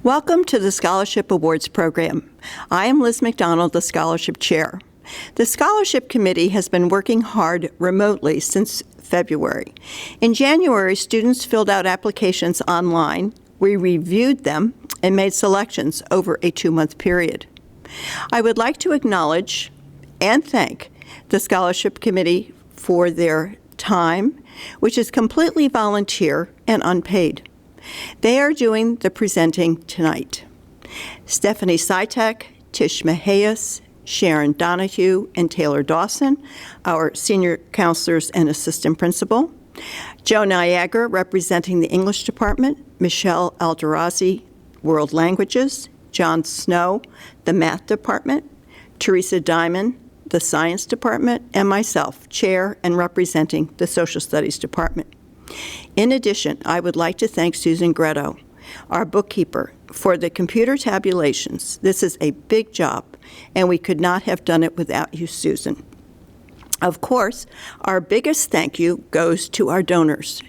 Welcome to the Scholarship Awards Program. I am Liz McDonald, the Scholarship Chair. The Scholarship Committee has been working hard remotely since February. In January, students filled out applications online. We reviewed them and made selections over a 2-month period. I would like to acknowledge and thank the Scholarship Committee for their time, which is completely volunteer and unpaid. They are doing the presenting tonight. Stephanie Sitek, Tish Mahias, Sharon Donahue, and Taylor Dawson, our senior counselors and assistant principal. Joe Niagara, representing the English department. Michelle Alderazi, World Languages. John Snow, the Math department. Teresa Diamond, the Science department. And myself, chair and representing the Social Studies department. In addition, I would like to thank Susan Gretto, our bookkeeper, for the computer tabulations. This is a big job, and we could not have done it without you, Susan. Of course, our biggest thank you goes to our donors.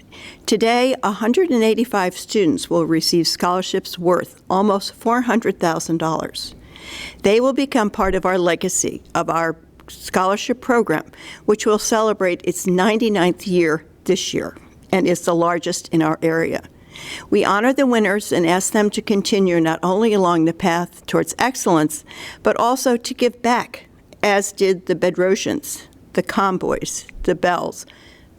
Today, 185 students will receive scholarships worth almost $400,000. They will become part of our legacy of our scholarship program, which will celebrate its 99th year this year, and is the largest in our area. We honor the winners and ask them to continue not only along the path towards excellence, but also to give back, as did the Petrosians, the Comboys, the Bells,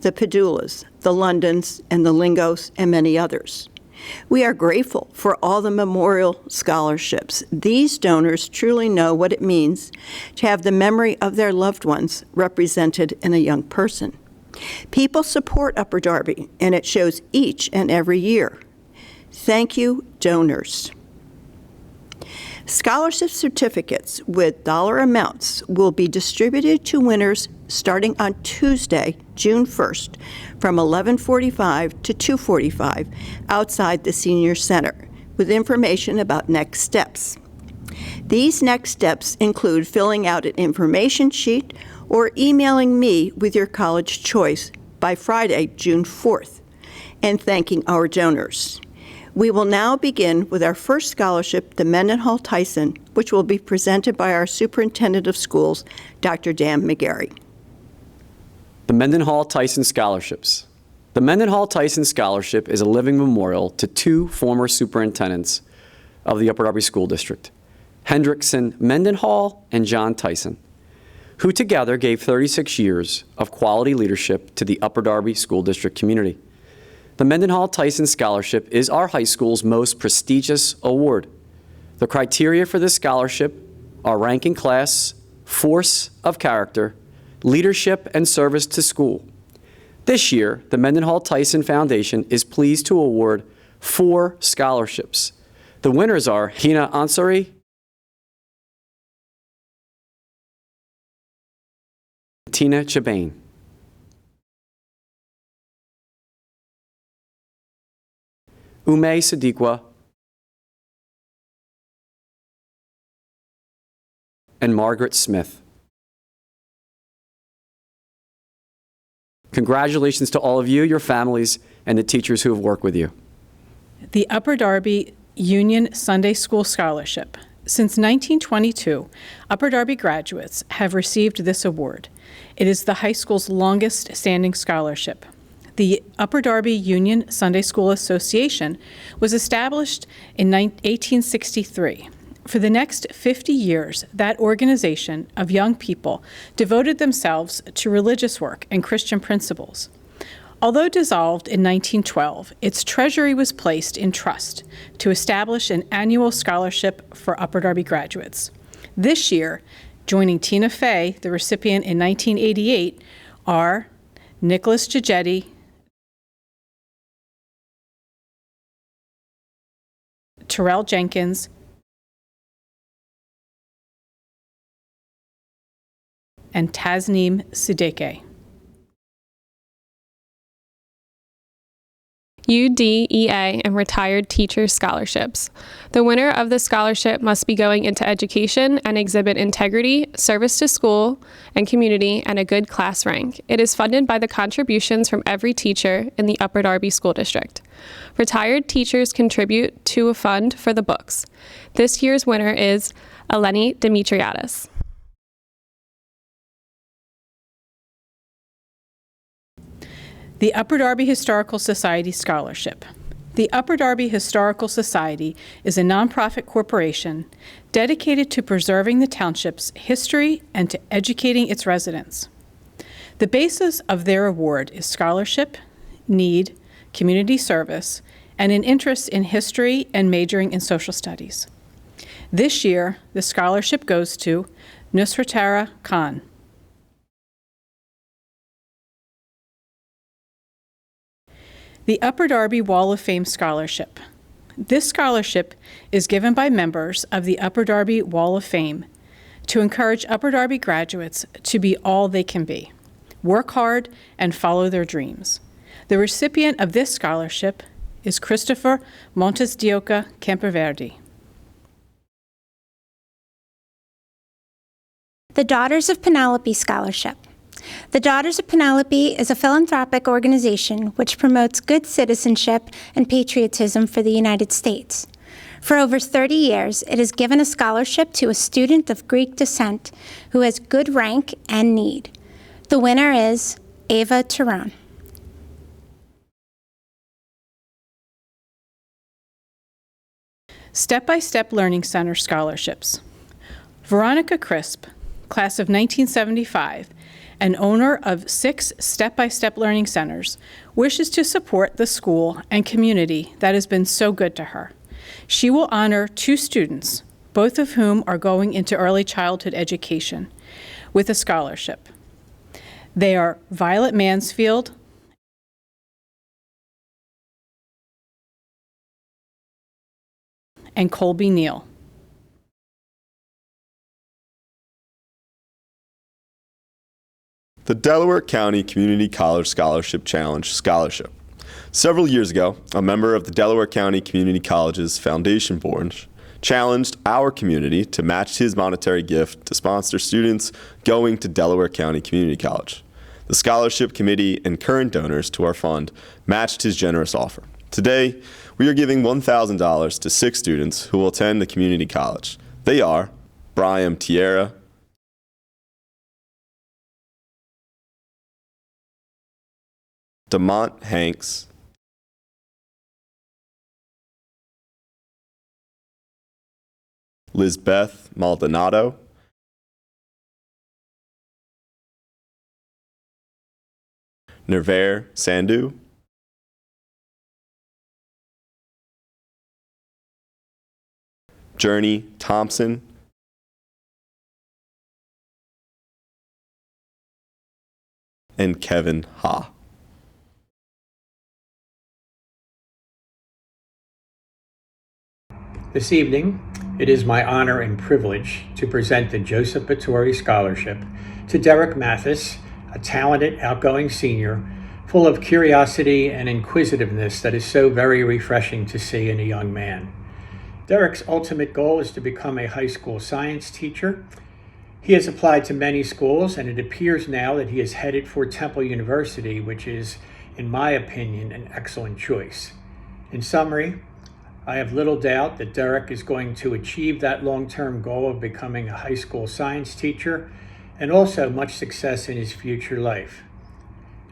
the Padulas, the Londons, and the Lingos, and many others. We are grateful for all the memorial scholarships. These donors truly know what it means to have the memory of their loved ones represented in a young person. People support Upper Darby, and it shows each and every year. Thank you, donors. Scholarship certificates with dollar amounts will be distributed to winners starting on Tuesday, June 1st, from 11:45 to 2:45 outside the Senior Center, with information about next steps. These next steps include filling out an information sheet or emailing me with your college choice by Friday, June 4th, and thanking our donors. We will now begin with our first scholarship, the MullenTyson, which will be presented by our Superintendent of Schools, Dr. Dan McGarry. The MullenTyson Scholarships. The MullenTyson Scholarship is a living memorial to 2 former superintendents of the Upper Darby School District, Hendrickson Mendenhall and John Tyson, who together gave 36 years of quality leadership to the Upper Darby School District community. The MullenTyson Scholarship is our high school's most prestigious award. The criteria for this scholarship are rank in class, force of character, leadership, and service to school. This year, the MullenTyson Foundation is pleased to award 4 scholarships. The winners are Hina Ansari, Tina Chabane. Ume Sadiqua and Margaret Smith. Congratulations to all of you, your families, and the teachers who have worked with you. The Upper Darby Union Sunday School Scholarship. Since 1922, Upper Darby graduates have received this award. It is the high school's longest standing scholarship. The Upper Darby Union Sunday School Association was established in 1863. For the next 50 years, that organization of young people devoted themselves to religious work and Christian principles. Although dissolved in 1912, its treasury was placed in trust to establish an annual scholarship for Upper Darby graduates. This year, joining Tina Fey, the recipient in 1988, are Nicholas Gigetti, Terrell Jenkins, and Tasneem Siddiqui. UDEA, and retired teacher scholarships. The winner of the scholarship must be going into education and exhibit integrity, service to school and community, and a good class rank. It is funded by the contributions from every teacher in the Upper Darby School District. Retired teachers contribute to a fund for the books. This year's winner is Eleni Dimitriadis. The Upper Darby Historical Society Scholarship. The Upper Darby Historical Society is a nonprofit corporation dedicated to preserving the township's history and to educating its residents. The basis of their award is scholarship, need, community service, and an interest in history and majoring in social studies. This year, the scholarship goes to Nusratara Khan. The Upper Darby Wall of Fame Scholarship. This scholarship is given by members of the Upper Darby Wall of Fame to encourage Upper Darby graduates to be all they can be, work hard, and follow their dreams. The recipient of this scholarship is Christopher Montes de Oca Campoverde. The Daughters of Penelope Scholarship. The Daughters of Penelope is a philanthropic organization which promotes good citizenship and patriotism for the United States. For over 30 years, it has given a scholarship to a student of Greek descent who has good rank and need. The winner is Ava Tyrone. Step-by-Step Learning Center Scholarships. Veronica Crisp, class of 1975, and owner of 6 Step-by-Step Learning Centers, wishes to support the school and community that has been so good to her. She will honor 2 students, both of whom are going into early childhood education, with a scholarship. They are Violet Mansfield and Colby Neal. The Delaware County Community College Scholarship Challenge Scholarship. Several years ago, a member of the Delaware County Community College's Foundation Board challenged our community to match his monetary gift to sponsor students going to Delaware County Community College. The scholarship committee and current donors to our fund matched his generous offer. Today, we are giving $1,000 to 6 students who will attend the community college. They are Brian Tierra, Demont Hanks, Lizbeth Maldonado, Nervaire Sandhu, Journey Thompson, and Kevin Ha. This evening, it is my honor and privilege to present the Joseph Baturi Scholarship to Derek Mathis, a talented, outgoing senior, full of curiosity and inquisitiveness that is so very refreshing to see in a young man. Derek's ultimate goal is to become a high school science teacher. He has applied to many schools, and it appears now that he is headed for Temple University, which is, in my opinion, an excellent choice. In summary, I have little doubt that Derek is going to achieve that long-term goal of becoming a high school science teacher and also much success in his future life.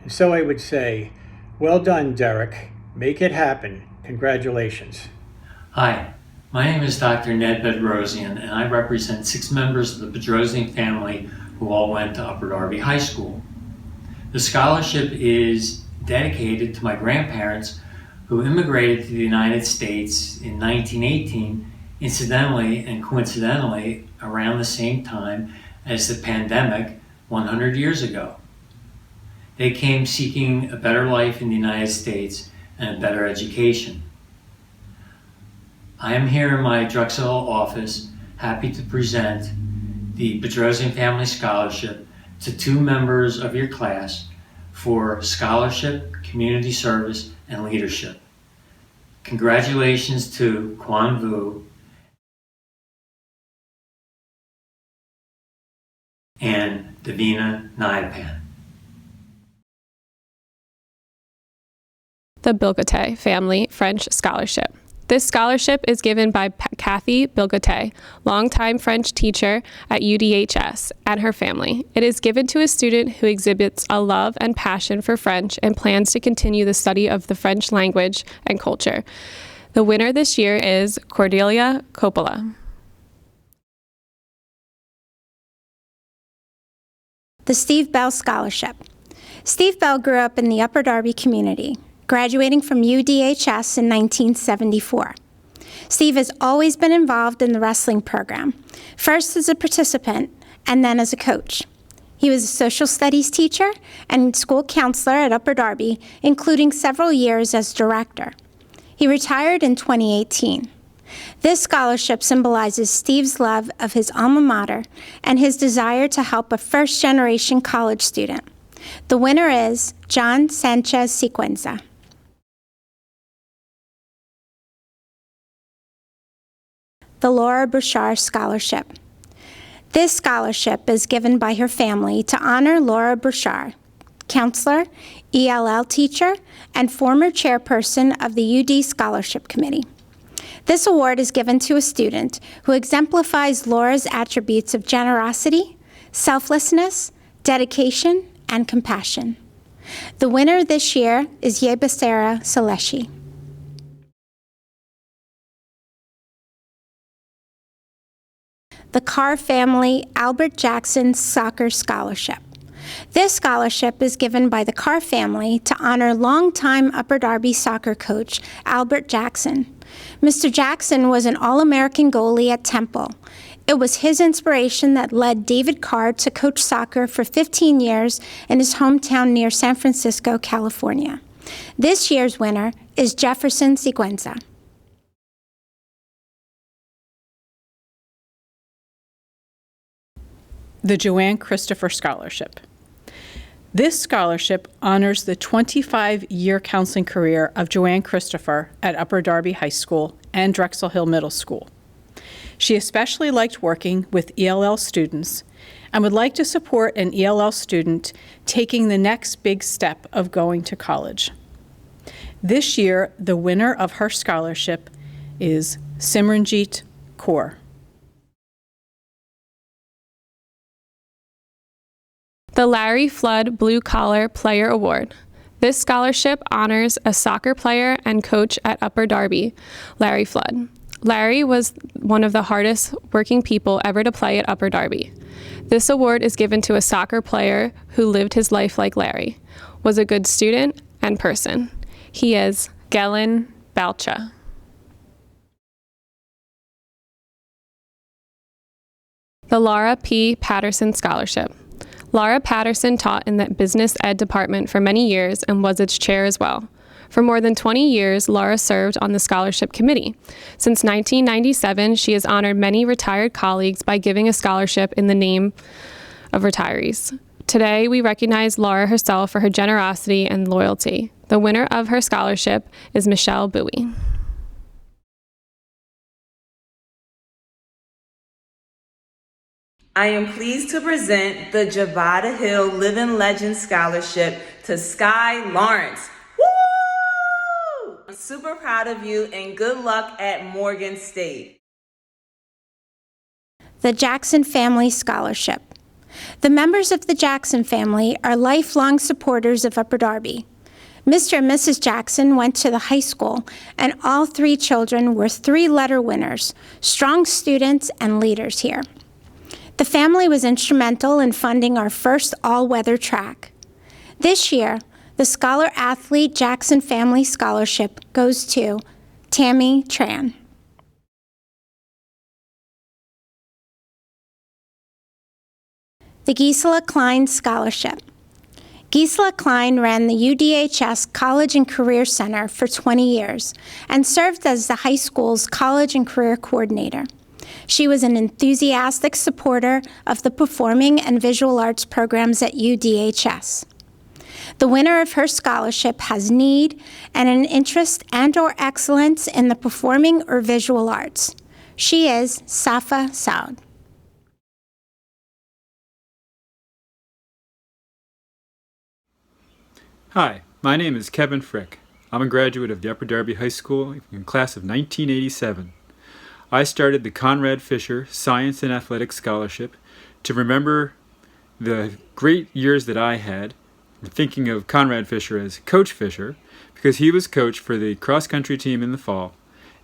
And so I would say, well done, Derek. Make it happen. Congratulations. Hi, my name is Dr. Ned Bedrosian, and I represent 6 members of the Petrosian family who all went to Upper Darby High School. The scholarship is dedicated to my grandparents who immigrated to the United States in 1918, incidentally and coincidentally around the same time as the pandemic 100 years ago. They came seeking a better life in the United States and a better education. I am here in my Drexel office, happy to present the Petrosian Family Scholarship to 2 members of your class for scholarship, community service, and leadership. Congratulations to Quan Vu and Davina Nyapan. The Bilgote Family French Scholarship. This scholarship is given by Kathy Bilgote, longtime French teacher at UDHS, and her family. It is given to a student who exhibits a love and passion for French and plans to continue the study of the French language and culture. The winner this year is Cordelia Coppola. The Steve Bell Scholarship. Steve Bell grew up in the Upper Darby community, graduating from UDHS in 1974. Steve has always been involved in the wrestling program, first as a participant and then as a coach. He was a social studies teacher and school counselor at Upper Darby, including several years as director. He retired in 2018. This scholarship symbolizes Steve's love of his alma mater and his desire to help a first-generation college student. The winner is John Sanchez Sequenza. The Lara Berchar Scholarship. This scholarship is given by her family to honor Lara Berchar, counselor, ELL teacher, and former chairperson of the UD Scholarship Committee. This award is given to a student who exemplifies Laura's attributes of generosity, selflessness, dedication, and compassion. The winner this year is Yebasera Saleshi. The Carr Family Albert Jackson Soccer Scholarship. This scholarship is given by the Carr family to honor longtime Upper Darby soccer coach Albert Jackson. Mr. Jackson was an All-American goalie at Temple. It was his inspiration that led David Carr to coach soccer for 15 years in his hometown near San Francisco, California. This year's winner is Jefferson Sequenza. The Joanne Christopher Scholarship. This scholarship honors the 25-year counseling career of Joanne Christopher at Upper Darby High School and Drexel Hill Middle School. She especially liked working with ELL students and would like to support an ELL student taking the next big step of going to college. This year, the winner of her scholarship is Simranjeet Kaur. The Larry Flood Blue Collar Player Award. This scholarship honors a soccer player and coach at Upper Darby, Larry Flood. Larry was one of the hardest working people ever to play at Upper Darby. This award is given to a soccer player who lived his life like Larry, was a good student and person. He is Gelen Balcha. The Lara P. Patterson Scholarship. Lara Patterson taught in the business ed department for many years and was its chair as well. For more than 20 years, Lara served on the scholarship committee. Since 1997, she has honored many retired colleagues by giving a scholarship in the name of retirees. Today, we recognize Lara herself for her generosity and loyalty. The winner of her scholarship is Michelle Bowie. I am pleased to present the Javada Hill Living Legend Scholarship to Sky Lawrence. Woo! I'm super proud of you and good luck at Morgan State. The Jackson Family Scholarship. The members of the Jackson family are lifelong supporters of Upper Darby. Mr. and Mrs. Jackson went to the high school, and all three children were three-letter winners, strong students and leaders here. The family was instrumental in funding our first all-weather track. This year, the Scholar Athlete Jackson Family Scholarship goes to Tammy Tran. The Gisela Klein Scholarship. Gisela Klein ran the UDHS College and Career Center for 20 years and served as the high school's college and career coordinator. She was an enthusiastic supporter of the performing and visual arts programs at UDHS. The winner of her scholarship has need and an interest and/or excellence in the performing or visual arts. She is Safa Saud. Hi, my name is Kevin Frick. I'm a graduate of the Upper Darby High School in class of 1987. I started the Conrad Fischer Science and Athletics Scholarship to remember the great years that I had, thinking of Conrad Fischer as Coach Fischer, because he was coach for the cross-country team in the fall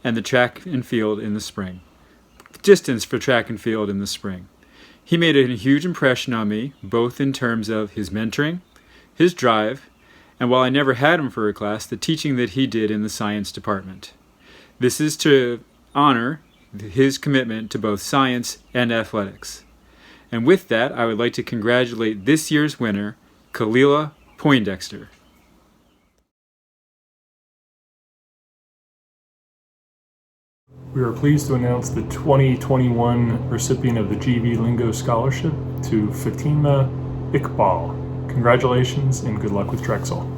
and the track and field in the spring. Distance for track and field in the spring. He made a huge impression on me, both in terms of his mentoring, his drive, and while I never had him for a class, the teaching that he did in the science department. This is to honor his commitment to both science and athletics. And with that, I would like to congratulate this year's winner, Kalila Poindexter. We are pleased to announce the 2021 recipient of the GV Lingo Scholarship to Fatima Iqbal. Congratulations and good luck with Drexel.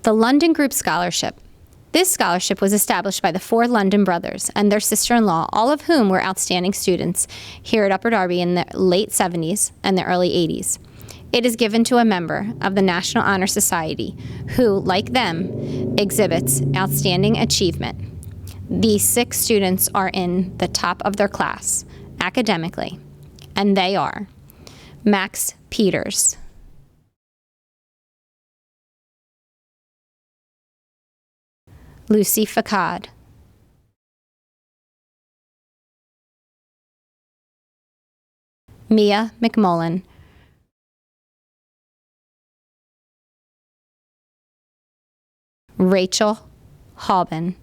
The London Group Scholarship. This scholarship was established by the four London brothers and their sister-in-law, all of whom were outstanding students here at Upper Darby in the late 70s and the early 80s. It is given to a member of the National Honor Society who, like them, exhibits outstanding achievement. These 6 students are in the top of their class academically, and they are Max Peters, Lucy Facade, Mia McMullen, Rachel Hauben,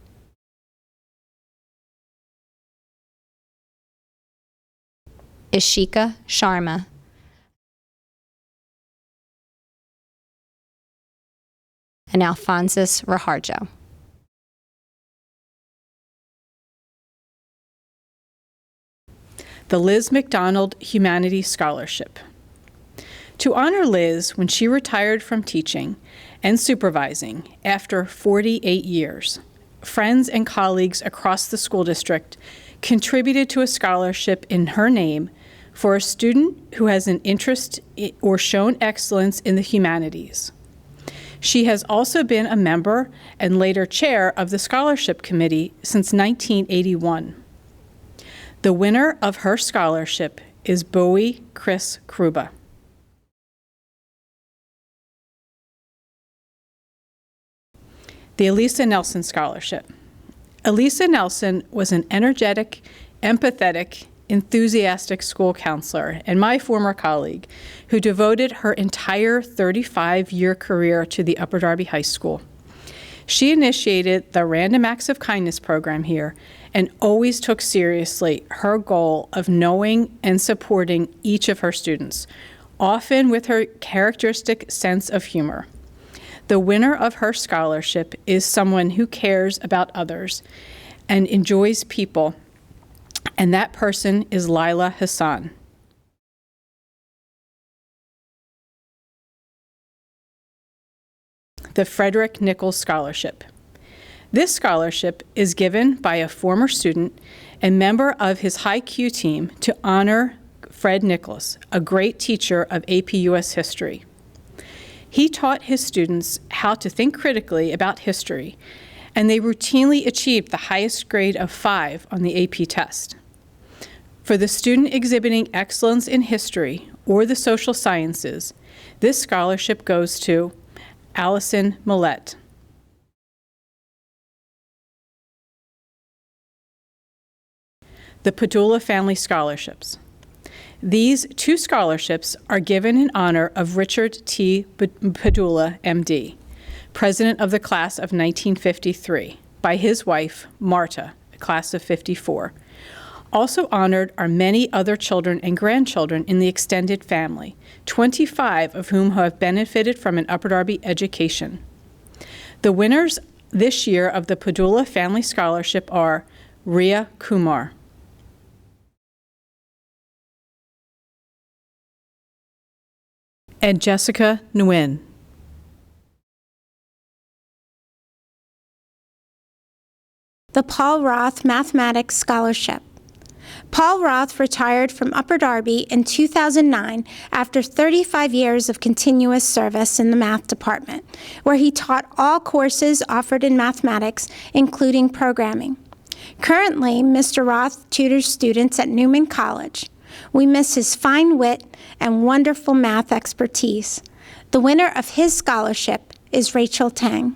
Ishika Sharma, and Alphonsus Raharjo. The Liz McDonald Humanities Scholarship. To honor Liz when she retired from teaching and supervising after 48 years, friends and colleagues across the school district contributed to a scholarship in her name for a student who has an interest or shown excellence in the humanities. She has also been a member and later chair of the scholarship committee since 1981. The winner of her scholarship is Bowie Chris Kruba. The Elisa Nelson Scholarship. Elisa Nelson was an energetic, empathetic, enthusiastic school counselor and my former colleague who devoted her entire 35-year career to the Upper Darby High School. She initiated the Random Acts of Kindness program here and always took seriously her goal of knowing and supporting each of her students, often with her characteristic sense of humor. The winner of her scholarship is someone who cares about others and enjoys people, and that person is Lila Hassan. The Frederick Nichols Scholarship. This scholarship is given by a former student and member of his High Q team to honor Fred Nichols, a great teacher of AP US history. He taught his students how to think critically about history, and they routinely achieved the highest grade of 5 on the AP test. For the student exhibiting excellence in history or the social sciences, this scholarship goes to Allison Millette. The Padula Family Scholarships. These 2 scholarships are given in honor of Richard T. Padula, MD, president of the class of 1953, by his wife, Marta, class of 54. Also honored are many other children and grandchildren in the extended family, 25 of whom have benefited from an Upper Darby education. The winners this year of the Padula Family Scholarship are Ria Kumar, and Jessica Nguyen. The Paul Roth Mathematics Scholarship. Paul Roth retired from Upper Darby in 2009 after 35 years of continuous service in the math department, where he taught all courses offered in mathematics, including programming. Currently, Mr. Roth tutors students at Newman College. We miss his fine wit and wonderful math expertise. The winner of his scholarship is Rachel Tang.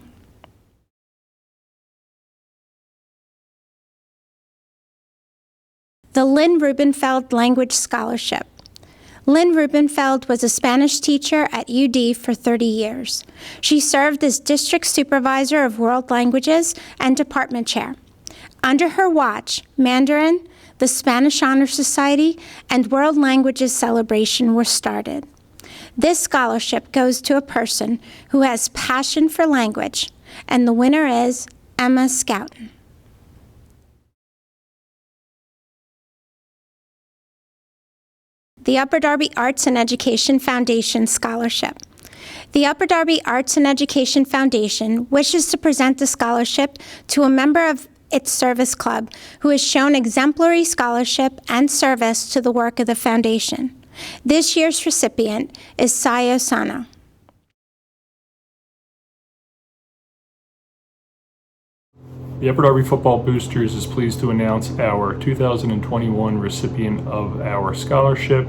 The Lynn Rubenfeld Language Scholarship. Lynn Rubenfeld was a Spanish teacher at UD for 30 years. She served as district supervisor of world languages and department chair. Under her watch, Mandarin, the Spanish Honor Society, and World Languages Celebration were started. This scholarship goes to a person who has passion for language, and the winner is Emma Scouten. The Upper Darby Arts and Education Foundation Scholarship. The Upper Darby Arts and Education Foundation wishes to present a scholarship to a member of its service club who has shown exemplary scholarship and service to the work of the foundation. This year's recipient is Sayo Sana. The Upper Darby Football Boosters is pleased to announce our 2021 recipient of our scholarship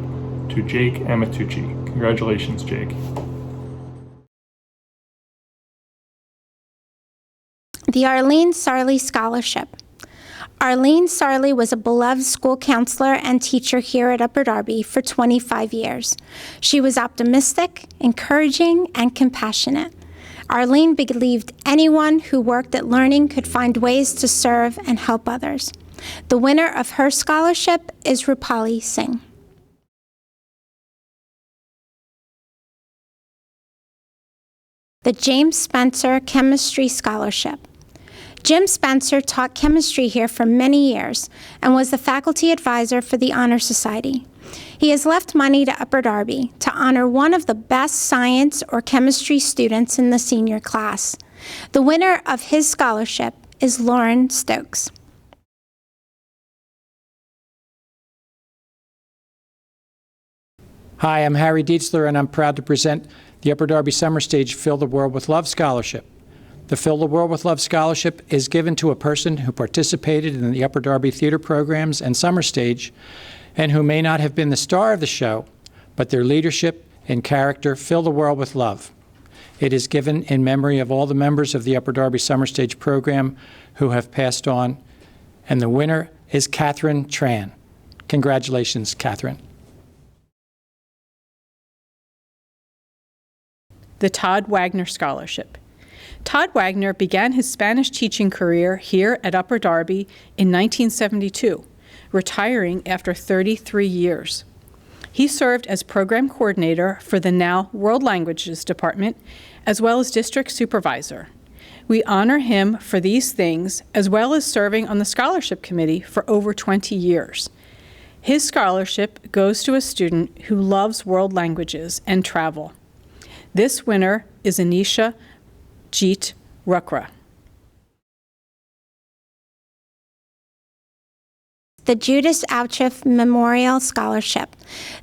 to Jake Amatucci. Congratulations, Jake. The Arlene Sarley Scholarship. Arlene Sarley was a beloved school counselor and teacher here at Upper Darby for 25 years. She was optimistic, encouraging, and compassionate. Arlene believed anyone who worked at learning could find ways to serve and help others. The winner of her scholarship is Rupali Singh. The James Spencer Chemistry Scholarship. Jim Spencer taught chemistry here for many years and was the faculty advisor for the Honor Society. He has left money to Upper Darby to honor one of the best science or chemistry students in the senior class. The winner of his scholarship is Lauren Stokes. Hi, I'm Harry Dietzler, and I'm proud to present the Upper Darby Summer Stage Fill the World with Love Scholarship. The Fill the World with Love Scholarship is given to a person who participated in the Upper Darby theater programs and summer stage and who may not have been the star of the show, but their leadership and character fill the world with love. It is given in memory of all the members of the Upper Darby Summer Stage program who have passed on, and the winner is Catherine Tran. Congratulations, Catherine. The Todd Wagner Scholarship. Todd Wagner began his Spanish teaching career here at Upper Darby in 1972, retiring after 33 years. He served as program coordinator for the now World Languages Department, as well as district supervisor. We honor him for these things, as well as serving on the scholarship committee for over 20 years. His scholarship goes to a student who loves world languages and travel. This winner is Anisha Jeet Rukra. The Judas Outchief Memorial Scholarship.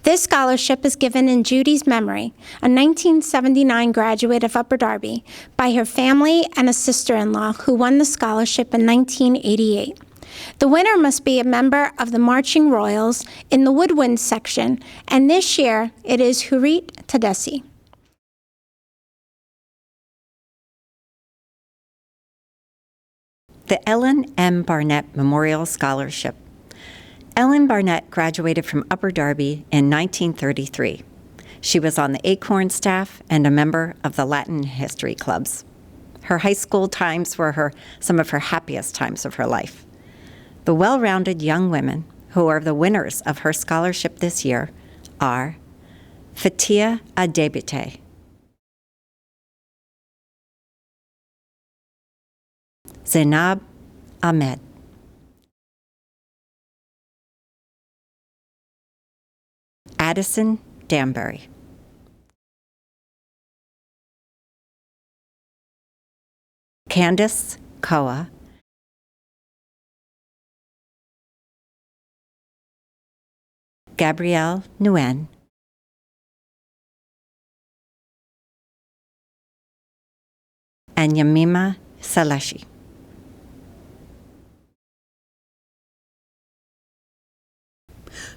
This scholarship is given in Judy's memory, a 1979 graduate of Upper Darby, by her family and a sister-in-law who won the scholarship in 1988. The winner must be a member of the Marching Royals in the Woodwind section, and this year it is Hurit Tadesi. The Ellen M. Barnett Memorial Scholarship. Ellen Barnett graduated from Upper Darby in 1933. She was on the Acorn staff and a member of the Latin History Clubs. Her high school times were some of her happiest times of her life. The well-rounded young women who are the winners of her scholarship this year are Fatia Adebite, Zainab Ahmed, Addison Danbury, Candace Koa, Gabrielle Nguyen, and Yamima Saleshi.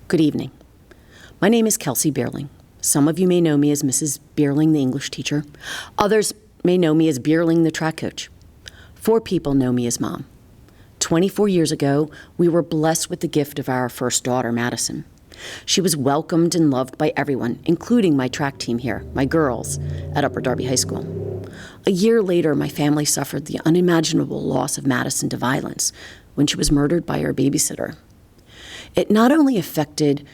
Good evening. My name is Kelsey Beerling. Some of you may know me as Mrs. Beerling, the English teacher. Others may know me as Beerling, the track coach. 4 people know me as Mom. 24 years ago, we were blessed with the gift of our first daughter, Madison. She was welcomed and loved by everyone, including my track team here, my girls, at Upper Darby High School. A year later, my family suffered the unimaginable loss of Madison to violence when she was murdered by her babysitter. It not only affected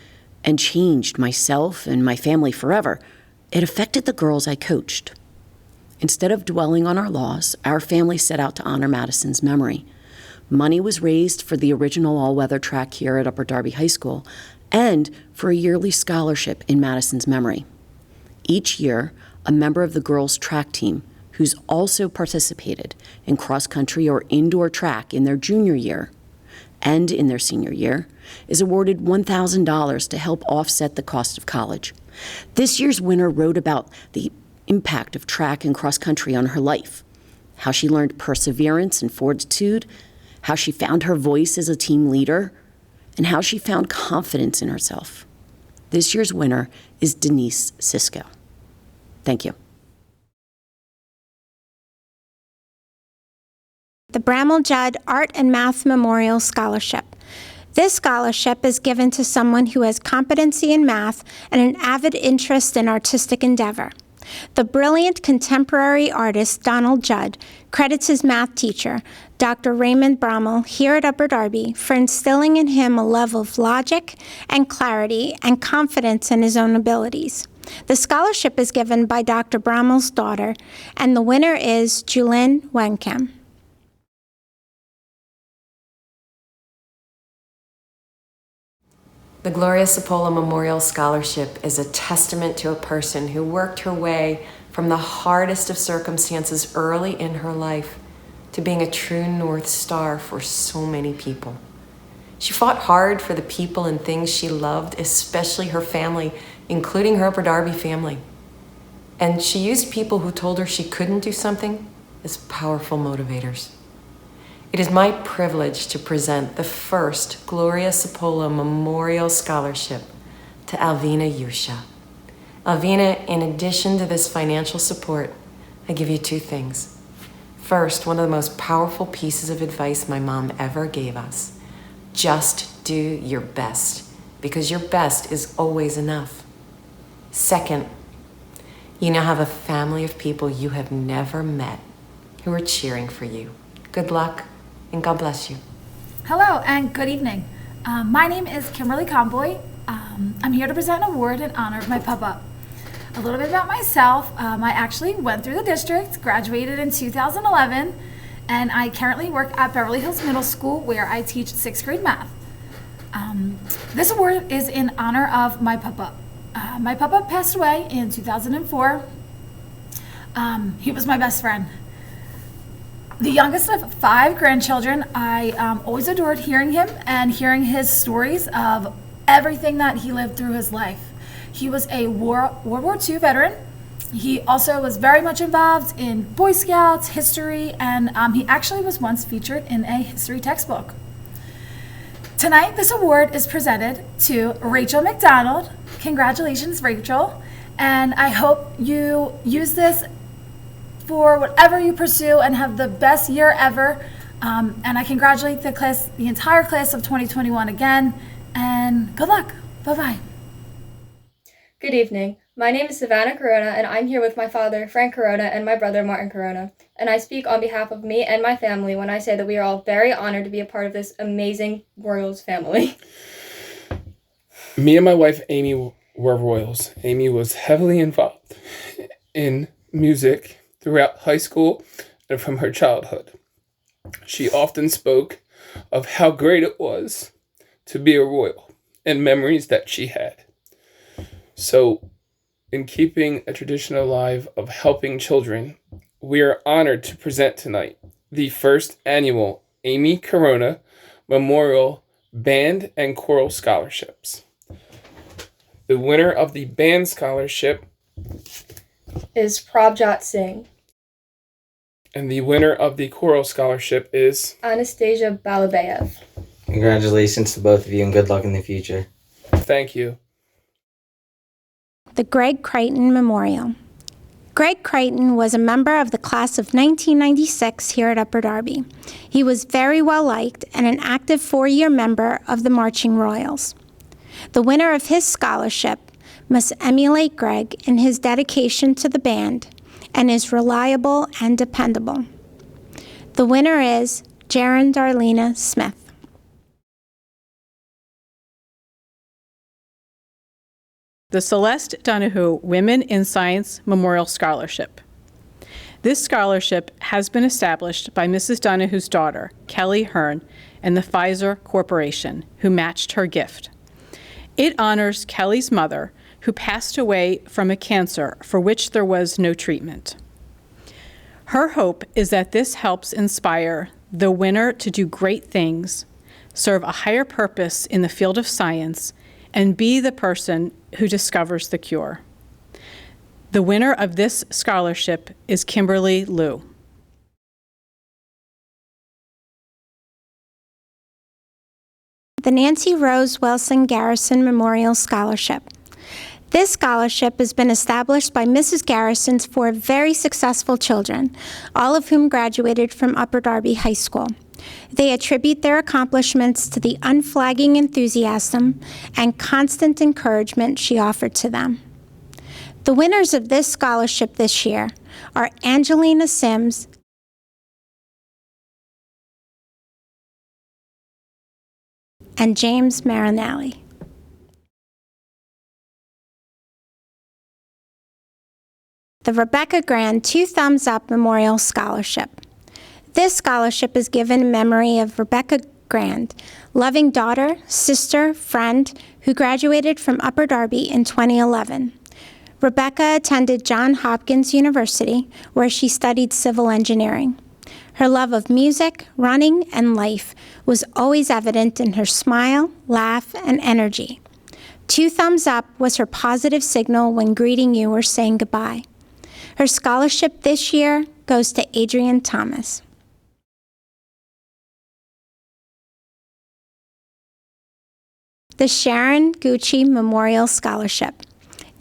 and changed myself and my family forever, it affected the girls I coached. Instead of dwelling on our loss, our family set out to honor Madison's memory. Money was raised for the original all-weather track here at Upper Darby High School and for a yearly scholarship in Madison's memory. Each year, a member of the girls' track team, who's also participated in cross-country or indoor track in their junior year and in their senior year, is awarded $1,000 to help offset the cost of college. This year's winner wrote about the impact of track and cross-country on her life, how she learned perseverance and fortitude, how she found her voice as a team leader, and how she found confidence in herself. This year's winner is Denise Sisko. Thank you. The Bramall Judd Art and Math Memorial Scholarship. This scholarship is given to someone who has competency in math and an avid interest in artistic endeavor. The brilliant contemporary artist Donald Judd credits his math teacher, Dr. Raymond Bramall, here at Upper Darby for instilling in him a level of logic and clarity and confidence in his own abilities. The scholarship is given by Dr. Bramall's daughter, and the winner is Julin Wenkem. The Gloria Cipolla Memorial Scholarship is a testament to a person who worked her way from the hardest of circumstances early in her life to being a true North Star for so many people. She fought hard for the people and things she loved, especially her family, including her Upper Darby family. And she used people who told her she couldn't do something as powerful motivators. It is my privilege to present the first Gloria Cipolla Memorial Scholarship to Alvina Yusha. Alvina, in addition to this financial support, I give you 2 things. First, one of the most powerful pieces of advice my mom ever gave us. Just do your best, because your best is always enough. Second, you now have a family of people you have never met who are cheering for you. Good luck. And God bless you. Hello and good evening. My name is Kimberly Comboy. I'm here to present an award in honor of my papa. A little bit about myself. I actually went through the district, graduated in 2011, and I currently work at Beverly Hills Middle School where I teach 6th grade math. This award is in honor of my papa. My papa passed away in 2004. He was my best friend. The youngest of 5 grandchildren, I always adored hearing him and hearing his stories of everything that he lived through his life. He was a World War II veteran. He also was very much involved in Boy Scouts, history, and he actually was once featured in a history textbook. Tonight, this award is presented to Rachel McDonald. Congratulations, Rachel. And I hope you use this for whatever you pursue and have the best year ever. And I congratulate the entire class of 2021 again, and good luck. Bye-bye. Good evening. My name is Savannah Corona, and I'm here with my father, Frank Corona, and my brother, Martin Corona. And I speak on behalf of me and my family when I say that we are all very honored to be a part of this amazing Royals family. Me and my wife, Amy, were Royals. Amy was heavily involved in music throughout high school and from her childhood. She often spoke of how great it was to be a Royal and memories that she had. So, in keeping a tradition alive of helping children, we are honored to present tonight the first annual Amy Corona Memorial Band and Choral Scholarships. The winner of the Band Scholarship is Prabhat Singh. And the winner of the Choral Scholarship is Anastasia Balabayev. Congratulations to both of you and good luck in the future. Thank you. The Greg Crichton Memorial. Greg Crichton was a member of the class of 1996 here at Upper Darby. He was very well liked and an active 4-year member of the Marching Royals. The winner of his scholarship must emulate Greg in his dedication to the band and is reliable and dependable. The winner is Jaron Darlena Smith. The Celeste Donahue Women in Science Memorial Scholarship. This scholarship has been established by Mrs. Donahue's daughter, Kelly Hearn, and the Pfizer Corporation, who matched her gift. It honors Kelly's mother, who passed away from a cancer for which there was no treatment. Her hope is that this helps inspire the winner to do great things, serve a higher purpose in the field of science, and be the person who discovers the cure. The winner of this scholarship is Kimberly Liu. The Nancy Rose Wilson Garrison Memorial Scholarship. This scholarship has been established by Mrs. Garrison's 4 very successful children, all of whom graduated from Upper Darby High School. They attribute their accomplishments to the unflagging enthusiasm and constant encouragement she offered to them. The winners of this scholarship this year are Angelina Sims and James Marinelli. The Rebecca Grand 2 Thumbs Up Memorial Scholarship. This scholarship is given in memory of Rebecca Grand, loving daughter, sister, friend, who graduated from Upper Darby in 2011. Rebecca attended Johns Hopkins University, where she studied civil engineering. Her love of music, running, and life was always evident in her smile, laugh, and energy. 2 thumbs up was her positive signal when greeting you or saying goodbye. Her scholarship this year goes to Adrian Thomas. The Sharon Gucci Memorial Scholarship.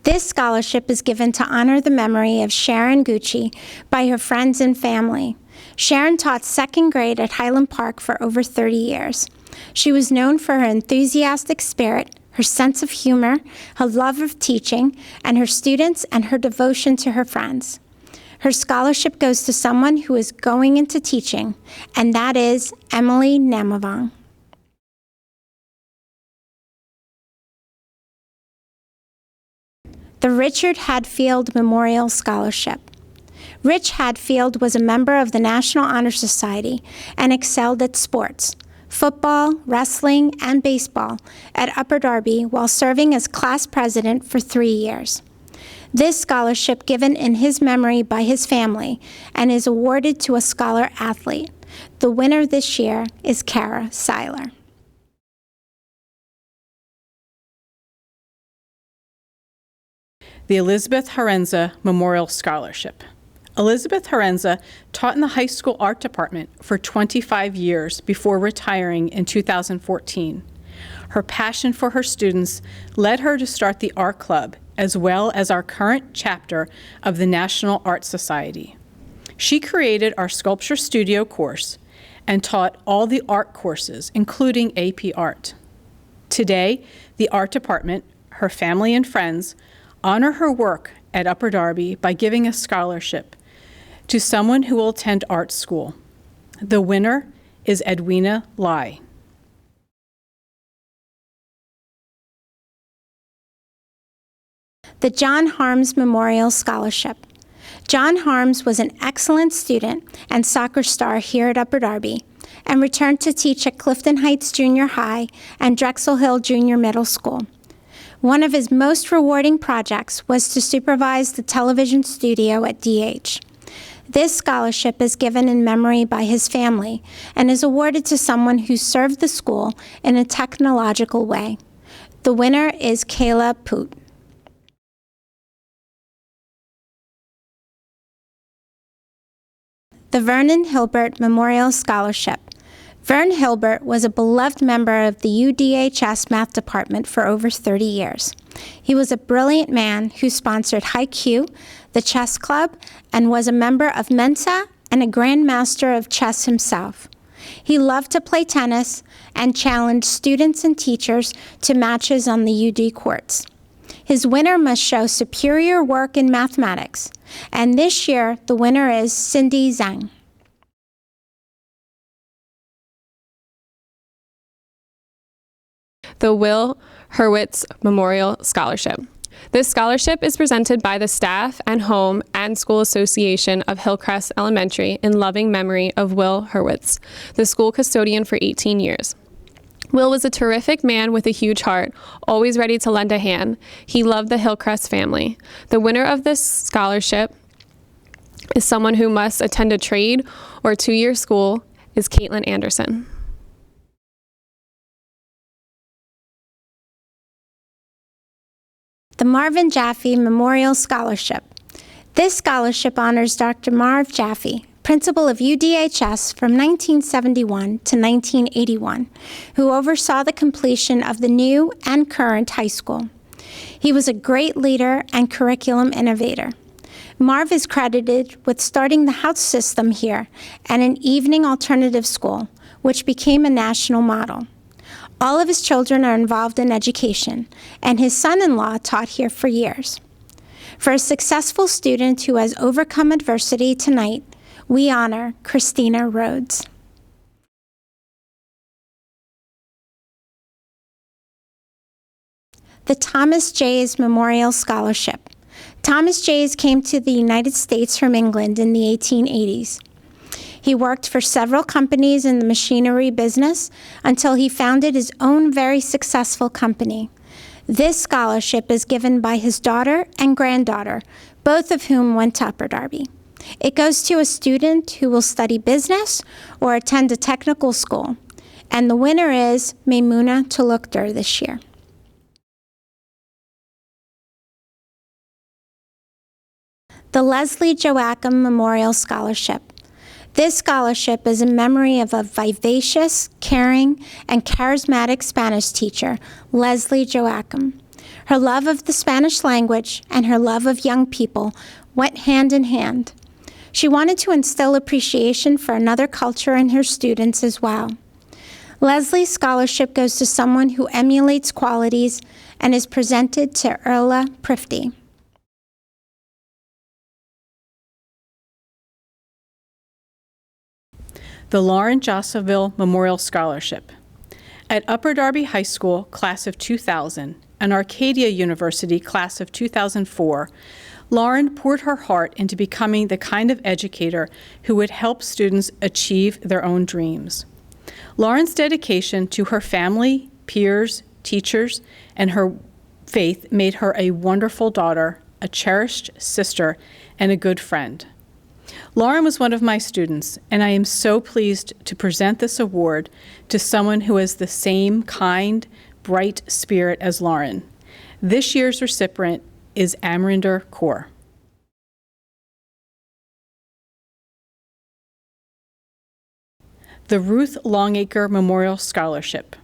This scholarship is given to honor the memory of Sharon Gucci by her friends and family. Sharon taught 2nd grade at Highland Park for over 30 years. She was known for her enthusiastic spirit, her sense of humor, her love of teaching, and her students, and her devotion to her friends. Her scholarship goes to someone who is going into teaching, and that is Emily Namavong. The Richard Hadfield Memorial Scholarship. Rich Hadfield was a member of the National Honor Society and excelled at sports, football, wrestling, and baseball at Upper Darby while serving as class president for 3 years. This scholarship given in his memory by his family and is awarded to a scholar athlete. The winner this year is Kara Seiler. The Elizabeth Harenza Memorial Scholarship. Elizabeth Harenza taught in the high school art department for 25 years before retiring in 2014. Her passion for her students led her to start the art club, as well as our current chapter of the National Art Society. She created our sculpture studio course and taught all the art courses, including AP Art. Today, the art department, her family and friends, honor her work at Upper Darby by giving a scholarship to someone who will attend art school. The winner is Edwina Lai. The John Harms Memorial Scholarship. John Harms was an excellent student and soccer star here at Upper Darby and returned to teach at Clifton Heights Junior High and Drexel Hill Junior Middle School. One of his most rewarding projects was to supervise the television studio at DH. This scholarship is given in memory by his family and is awarded to someone who served the school in a technological way. The winner is Kayla Poot. The Vernon Hilbert Memorial Scholarship. Vern Hilbert was a beloved member of the UDHS math department for over 30 years. He was a brilliant man who sponsored Haiku, the chess club, and was a member of Mensa and a grandmaster of chess himself. He loved to play tennis and challenged students and teachers to matches on the UD courts. His winner must show superior work in mathematics, and this year the winner is Cindy Zhang. The Will Hurwitz Memorial Scholarship. This scholarship is presented by the staff and home and school association of Hillcrest Elementary in loving memory of Will Hurwitz, the school custodian for 18 years. Will was a terrific man with a huge heart, always ready to lend a hand. He loved the Hillcrest family. The winner of this scholarship is someone who must attend a trade or two-year school, is Caitlin Anderson. The Marvin Jaffe Memorial Scholarship. This scholarship honors Dr. Marv Jaffe, principal of UDHS from 1971 to 1981, who oversaw the completion of the new and current high school. He was a great leader and curriculum innovator. Marv is credited with starting the house system here and an evening alternative school, which became a national model. All of his children are involved in education, and his son-in-law taught here for years. For a successful student who has overcome adversity tonight, we honor Christina Rhodes. The Thomas Jays Memorial Scholarship. Thomas Jays came to the United States from England in the 1880s. He worked for several companies in the machinery business until he founded his own very successful company. This scholarship is given by his daughter and granddaughter, both of whom went to Upper Darby. It goes to a student who will study business or attend a technical school, and the winner is Maimuna Tulukder this year. The Leslie Joachim Memorial Scholarship. This scholarship is in memory of a vivacious, caring, and charismatic Spanish teacher, Leslie Joachim. Her love of the Spanish language and her love of young people went hand in hand. She wanted to instill appreciation for another culture in her students as well. Leslie's scholarship goes to someone who emulates qualities and is presented to Erla Prifty. The Lauren Josseville Memorial Scholarship. At Upper Darby High School, class of 2000, and Arcadia University, class of 2004, Lauren poured her heart into becoming the kind of educator who would help students achieve their own dreams. Lauren's dedication to her family, peers, teachers, and her faith made her a wonderful daughter, a cherished sister, and a good friend. Lauren was one of my students, and I am so pleased to present this award to someone who has the same kind, bright spirit as Lauren. This year's recipient is Amrinder Kaur. The Ruth Longacre Memorial Scholarship.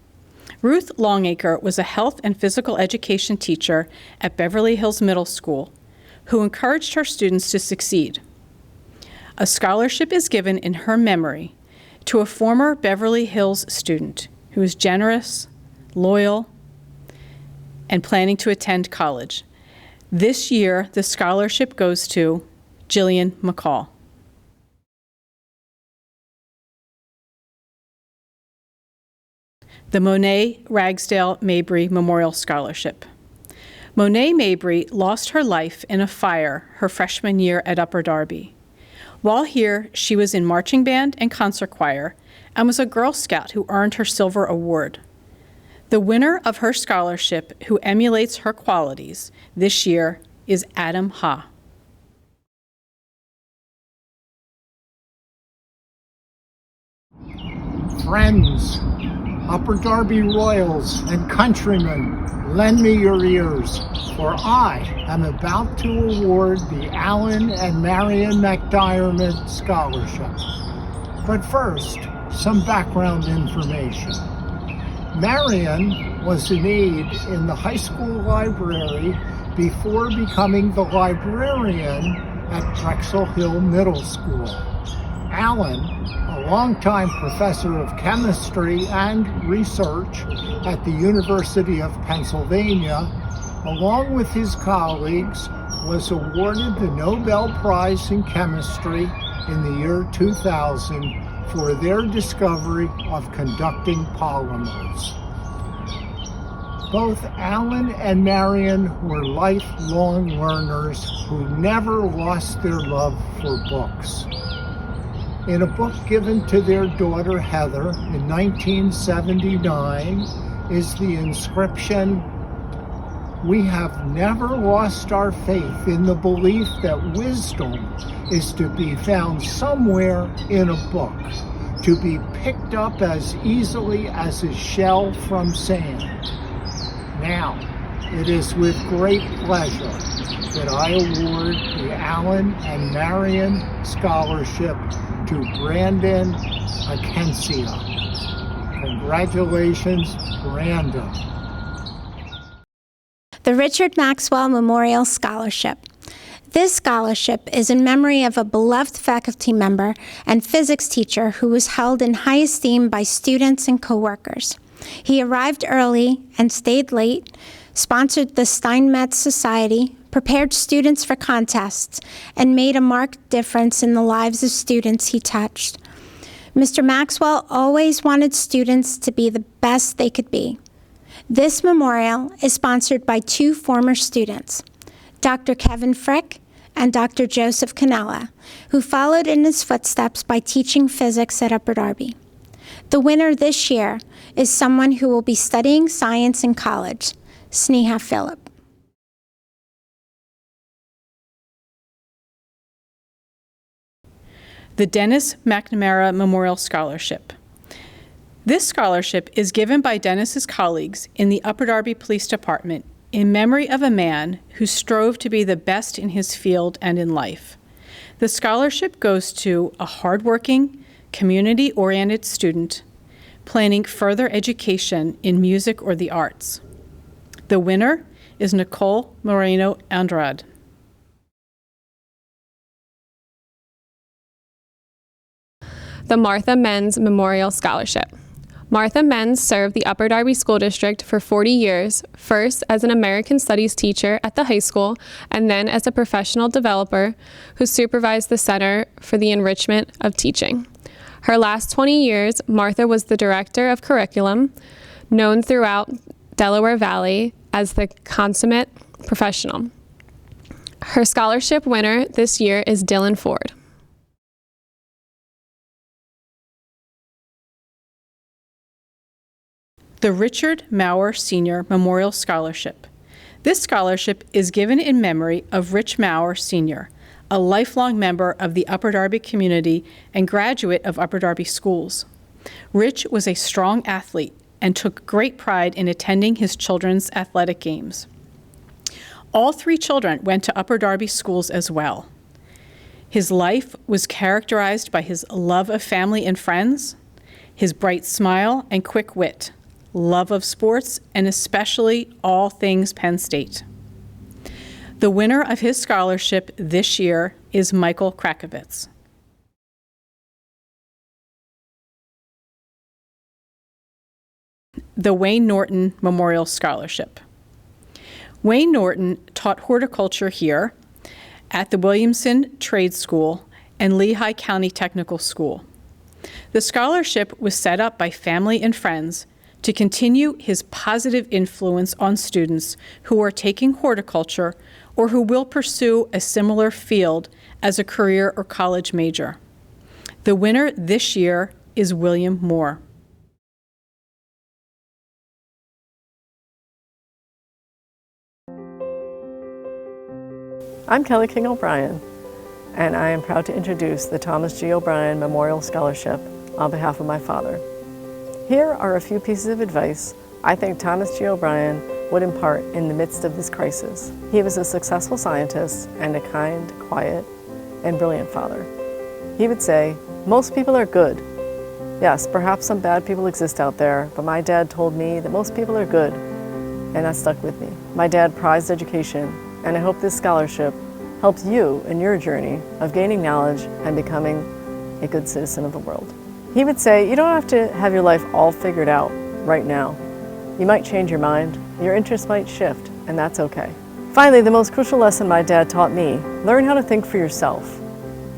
Ruth Longacre was a health and physical education teacher at Beverly Hills Middle School who encouraged her students to succeed. A scholarship is given in her memory to a former Beverly Hills student who is generous, loyal, and planning to attend college. This year, the scholarship goes to Jillian McCall. The Monet Ragsdale Mabry Memorial Scholarship. Monet Mabry lost her life in a fire her freshman year at Upper Darby. While here, she was in marching band and concert choir and was a Girl Scout who earned her Silver Award. The winner of her scholarship, who emulates her qualities this year, is Adam Ha. Friends, Upper Darby Royals, and countrymen, lend me your ears, for I am about to award the Alan and Marion McDiarmid Scholarship. But first, some background information. Marion was an aide in the high school library before becoming the librarian at Drexel Hill Middle School. Alan, a longtime professor of chemistry and research at the University of Pennsylvania, along with his colleagues, was awarded the Nobel Prize in Chemistry in the year 2000 for their discovery of conducting polymers. Both Alan and Marion were lifelong learners who never lost their love for books. In a book given to their daughter Heather in 1979 is the inscription, "We have never lost our faith in the belief that wisdom is to be found somewhere in a book, to be picked up as easily as a shell from sand." Now, it is with great pleasure that I award the Alan and Marion Scholarship to Brandon Akencia. Congratulations, Brandon. The Richard Maxwell Memorial Scholarship. This scholarship is in memory of a beloved faculty member and physics teacher who was held in high esteem by students and coworkers. He arrived early and stayed late, sponsored the Steinmetz Society, prepared students for contests, and made a marked difference in the lives of students he touched. Mr. Maxwell always wanted students to be the best they could be. This memorial is sponsored by two former students, Dr. Kevin Frick and Dr. Joseph Canella, who followed in his footsteps by teaching physics at Upper Darby. The winner this year is someone who will be studying science in college, Sneha Phillip. The Dennis McNamara Memorial Scholarship. This scholarship is given by Dennis's colleagues in the Upper Darby Police Department in memory of a man who strove to be the best in his field and in life. The scholarship goes to a hardworking, community-oriented student planning further education in music or the arts. The winner is Nicole Moreno Andrade. The Martha Menz Memorial Scholarship. Martha Menz served the Upper Darby School District for 40 years, first as an American Studies teacher at the high school, and then as a professional developer who supervised the Center for the Enrichment of Teaching. Her last 20 years, Martha was the Director of Curriculum, known throughout Delaware Valley as the consummate professional. Her scholarship winner this year is Dylan Ford. The Richard Maurer Sr. Memorial Scholarship. This scholarship is given in memory of Rich Maurer Sr., a lifelong member of the Upper Darby community and graduate of Upper Darby schools. Rich was a strong athlete and took great pride in attending his children's athletic games. All three children went to Upper Darby schools as well. His life was characterized by his love of family and friends, his bright smile and quick wit, love of sports, and especially all things Penn State. The winner of his scholarship this year is Michael Krakovitz. The Wayne Norton Memorial Scholarship. Wayne Norton taught horticulture here at the Williamson Trade School and Lehigh County Technical School. The scholarship was set up by family and friends to continue his positive influence on students who are taking horticulture or who will pursue a similar field as a career or college major. The winner this year is William Moore. I'm Kelly King O'Brien, and I am proud to introduce the Thomas G. O'Brien Memorial Scholarship on behalf of my father. Here are a few pieces of advice I think Thomas G. O'Brien would impart in the midst of this crisis. He was a successful scientist and a kind, quiet, and brilliant father. He would say, most people are good. Yes, perhaps some bad people exist out there, but my dad told me that most people are good, and that stuck with me. My dad prized education, and I hope this scholarship helps you in your journey of gaining knowledge and becoming a good citizen of the world. He would say, you don't have to have your life all figured out right now. You might change your mind, your interests might shift, and that's okay. Finally, the most crucial lesson my dad taught me, learn how to think for yourself.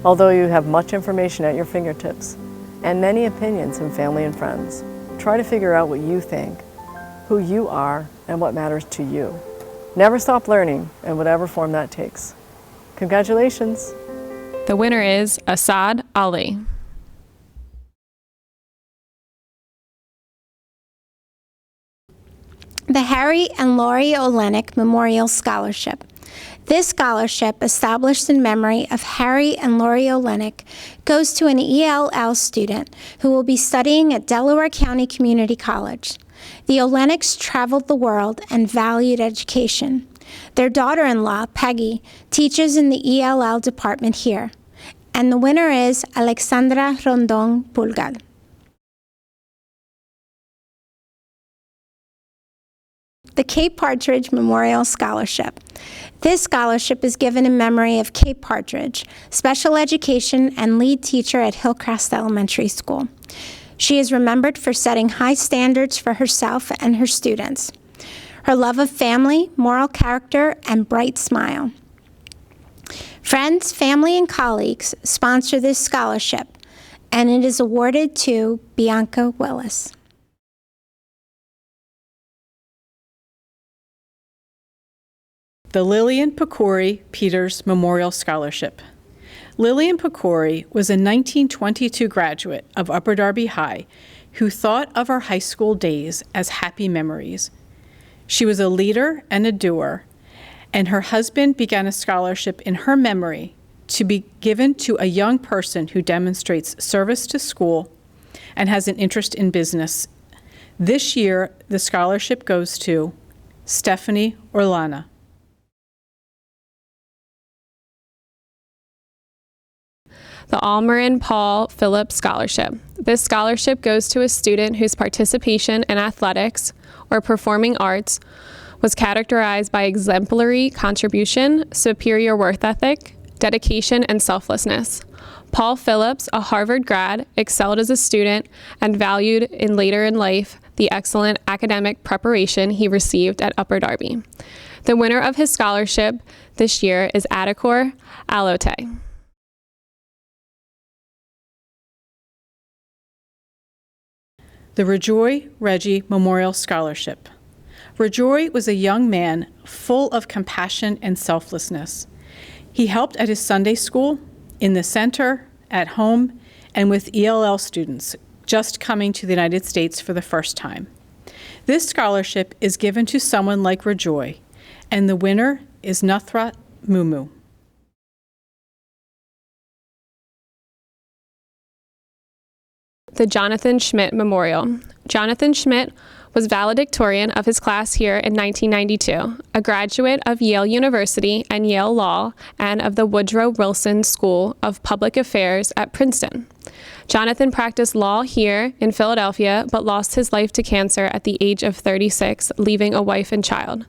Although you have much information at your fingertips and many opinions from family and friends, try to figure out what you think, who you are, and what matters to you. Never stop learning in whatever form that takes. Congratulations. The winner is Asad Ali. The Harry and Laurie Olenek Memorial Scholarship. This scholarship, established in memory of Harry and Laurie Olenek, goes to an ELL student who will be studying at Delaware County Community College. The Oleniks traveled the world and valued education. Their daughter-in-law, Peggy, teaches in the ELL department here. And the winner is Alexandra Rondon Pulgar. The Cape Partridge Memorial Scholarship. This scholarship is given in memory of Cape Partridge, special education and lead teacher at Hillcrest Elementary School. She is remembered for setting high standards for herself and her students. Her love of family, moral character, and bright smile. Friends, family, and colleagues sponsor this scholarship, and it is awarded to Bianca Willis. The Lillian Pecori Peters Memorial Scholarship. Lillian Pecori was a 1922 graduate of Upper Darby High who thought of her high school days as happy memories. She was a leader and a doer, and her husband began a scholarship in her memory to be given to a young person who demonstrates service to school and has an interest in business. This year, the scholarship goes to Stephanie Orlana. The Almarin Paul Phillips Scholarship. This scholarship goes to a student whose participation in athletics or performing arts was characterized by exemplary contribution, superior work ethic, dedication, and selflessness. Paul Phillips, a Harvard grad, excelled as a student and valued in later in life the excellent academic preparation he received at Upper Darby. The winner of his scholarship this year is Adekor Alote. The Rajoy Reggie Memorial Scholarship. Rajoy was a young man full of compassion and selflessness. He helped at his Sunday school, in the center, at home, and with ELL students just coming to the United States for the first time. This scholarship is given to someone like Rajoy, and the winner is Nuthra Mumu. The Jonathan Schmidt Memorial. Jonathan Schmidt was valedictorian of his class here in 1992, a graduate of Yale University and Yale Law and of the Woodrow Wilson School of Public Affairs at Princeton. Jonathan practiced law here in Philadelphia, but lost his life to cancer at the age of 36, leaving a wife and child.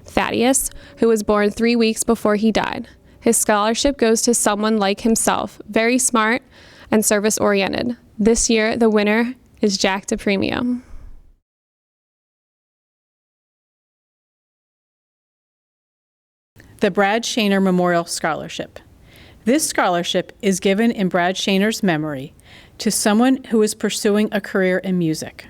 Thaddeus, who was born 3 weeks before he died. His scholarship goes to someone like himself, very smart and service-oriented. This year, the winner is Jack DePremio. The Brad Shaner Memorial Scholarship. This scholarship is given in Brad Shaner's memory to someone who is pursuing a career in music.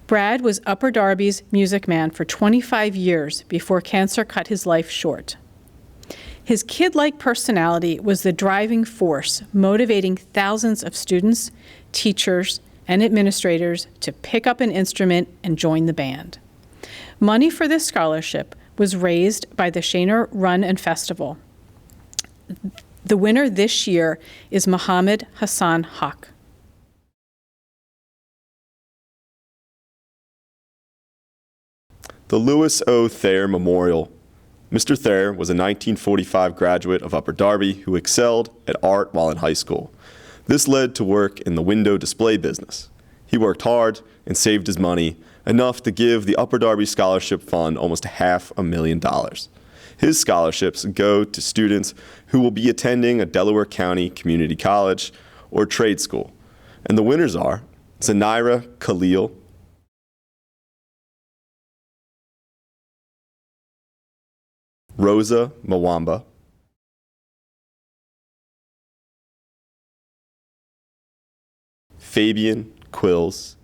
Brad was Upper Darby's music man for 25 years before cancer cut his life short. His kid-like personality was the driving force motivating thousands of students, teachers, and administrators to pick up an instrument and join the band. Money for this scholarship was raised by the Shaner Run and Festival. The winner this year is Mohammed Hassan Haq. The Lewis O. Thayer Memorial. Mr. Thayer was a 1945 graduate of Upper Darby who excelled at art while in high school. This led to work in the window display business. He worked hard and saved his money, enough to give the Upper Darby Scholarship Fund almost $500,000. His scholarships go to students who will be attending a Delaware County community college or trade school. And the winners are Zanira Khalil, Rosa Mwamba, Fabian Quills,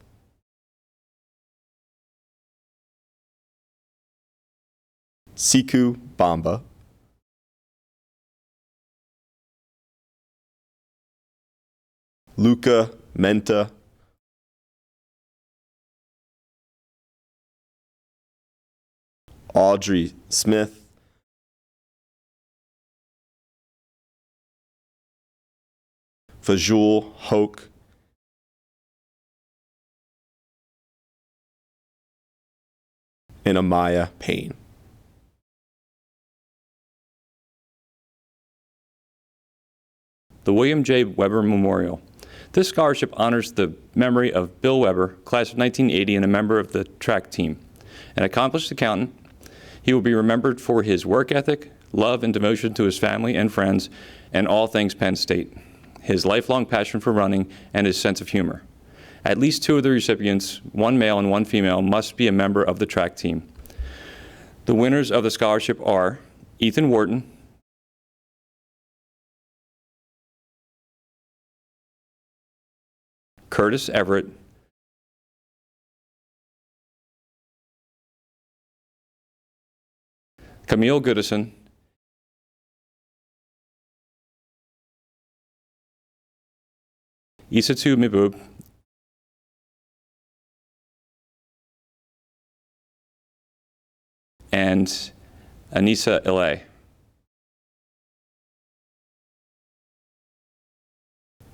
Siku Bamba, Luca Menta, Audrey Smith, Fajul Hoke, and Amaya Payne. The William J. Weber Memorial. This scholarship honors the memory of Bill Weber, class of 1980 and a member of the track team. An accomplished accountant, he will be remembered for his work ethic, love and devotion to his family and friends, and all things Penn State, his lifelong passion for running, and his sense of humor. At least two of the recipients, one male and one female, must be a member of the track team. The winners of the scholarship are Ethan Wharton, Curtis Everett, Camille Goodison, Isatu Mibub, and Anissa Ilay.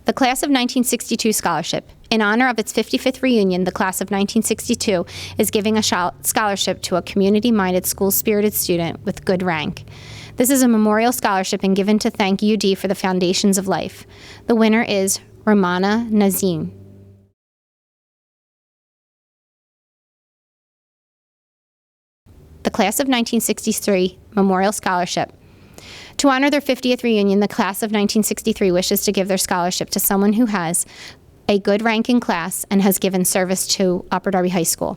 The Class of 1962 Scholarship. In honor of its 55th reunion, the Class of 1962 is giving a scholarship to a community-minded, school-spirited student with good rank. This is a memorial scholarship and given to thank UD for the foundations of life. The winner is Ramana Nazim. The Class of 1963 Memorial Scholarship. To honor their 50th reunion, the Class of 1963 wishes to give their scholarship to someone who has a good rank in class and has given service to Upper Darby High School.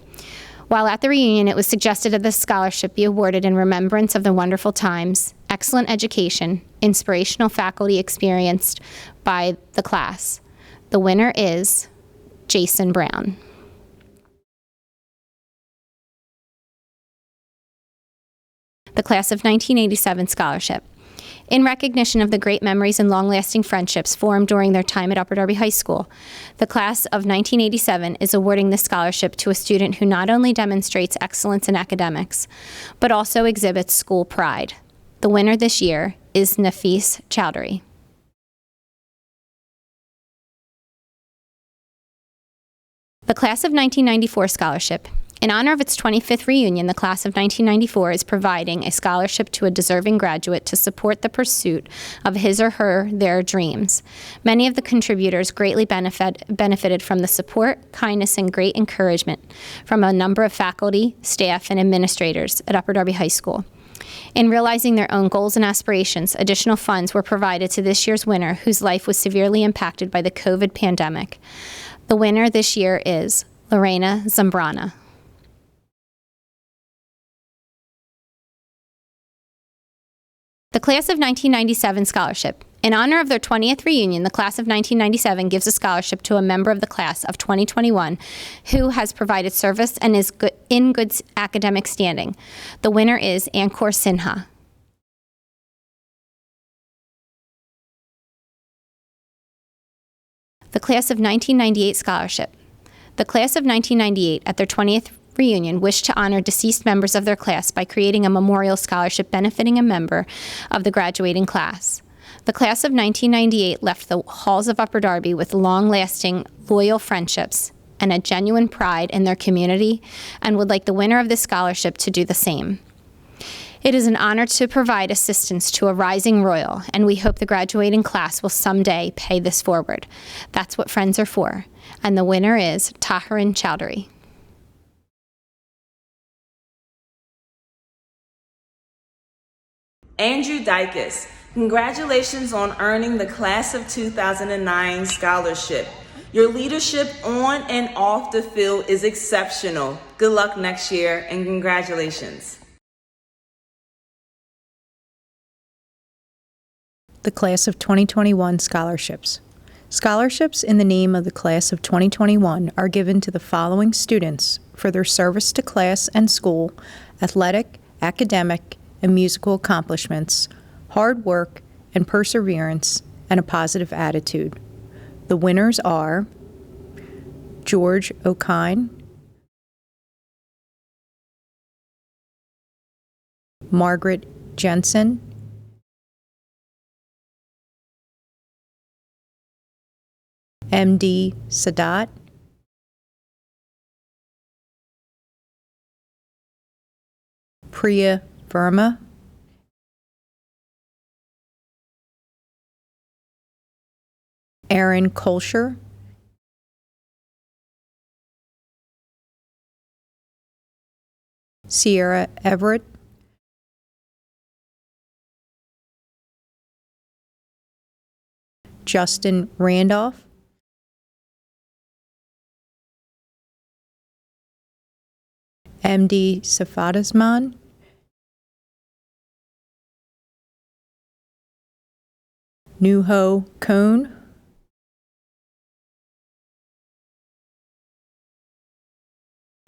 While at the reunion, it was suggested that this scholarship be awarded in remembrance of the wonderful times, excellent education, inspirational faculty experienced by the class. The winner is Jason Brown. The Class of 1987 Scholarship. In recognition of the great memories and long-lasting friendships formed during their time at Upper Darby High School, the Class of 1987 is awarding this scholarship to a student who not only demonstrates excellence in academics, but also exhibits school pride. The winner this year is Nafis Chowdhury. The Class of 1994 Scholarship. In honor of its 25th reunion, the Class of 1994 is providing a scholarship to a deserving graduate to support the pursuit of his or their dreams. Many of the contributors greatly benefited from the support, kindness, and great encouragement from a number of faculty, staff, and administrators at Upper Darby High School. In realizing their own goals and aspirations, additional funds were provided to this year's winner, whose life was severely impacted by the COVID pandemic. The winner this year is Lorena Zambrana. The Class of 1997 Scholarship. In honor of their 20th reunion, the Class of 1997 gives a scholarship to a member of the Class of 2021 who has provided service and is in good academic standing. The winner is Ankur Sinha. The Class of 1998 Scholarship. The Class of 1998, at their 20th reunion, wished to honor deceased members of their class by creating a memorial scholarship benefiting a member of the graduating class. The Class of 1998 left the halls of Upper Darby with long-lasting, loyal friendships and a genuine pride in their community and would like the winner of this scholarship to do the same. It is an honor to provide assistance to a rising royal, and we hope the graduating class will someday pay this forward. That's what friends are for. And the winner is Taharin Chowdhury. Andrew Dykes, congratulations on earning the Class of 2009 scholarship. Your leadership on and off the field is exceptional. Good luck next year and congratulations. The Class of 2021 Scholarships. Scholarships in the name of the Class of 2021 are given to the following students for their service to class and school, athletic, academic, and musical accomplishments, hard work and perseverance, and a positive attitude. The winners are George O'Kine, Margaret Jensen, M.D. Sadat, Priya Verma, Aaron Kolscher, Sierra Everett, Justin Randolph, M.D. Safadasman, Nuho Cone,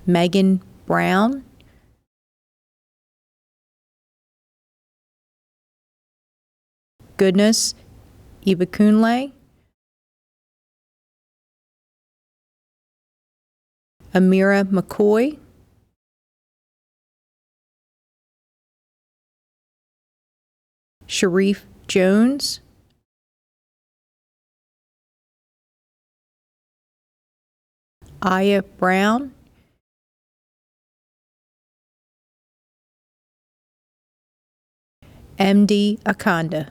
Megan Brown, Goodness Ibakunle, Amira McCoy, Sharif Jones, Aya Brown, M.D. Akanda.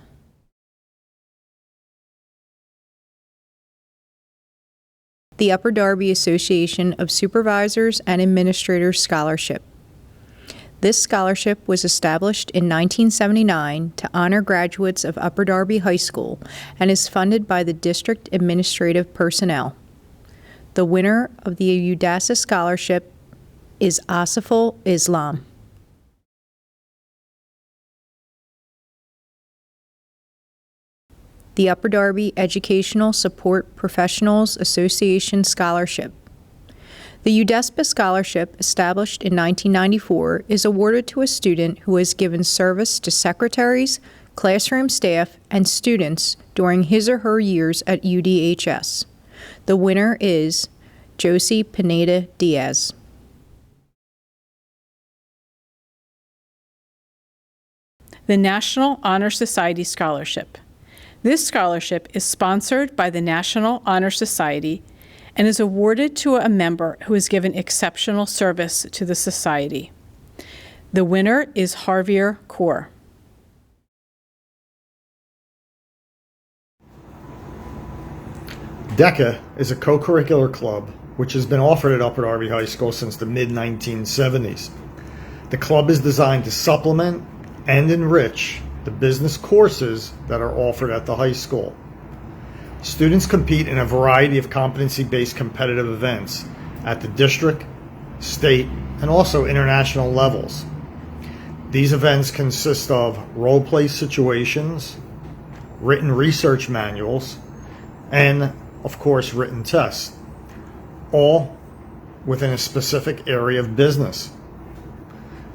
The Upper Darby Association of Supervisors and Administrators Scholarship. This scholarship was established in 1979 to honor graduates of Upper Darby High School and is funded by the district administrative personnel. The winner of the UDHS scholarship is Asiful Islam. The Upper Darby Educational Support Professionals Association Scholarship. The UDESPA Scholarship, established in 1994, is awarded to a student who has given service to secretaries, classroom staff, and students during his or her years at UDHS. The winner is Josie Pineda Diaz. The National Honor Society Scholarship. This scholarship is sponsored by the National Honor Society and is awarded to a member who has given exceptional service to the society. The winner is Harvier Kaur. DECA is a co-curricular club which has been offered at Upper Darby High School since the mid-1970s. The club is designed to supplement and enrich the business courses that are offered at the high school. Students compete in a variety of competency-based competitive events at the district, state, and also international levels. These events consist of role-play situations, written research manuals, and, of course, written tests, all within a specific area of business.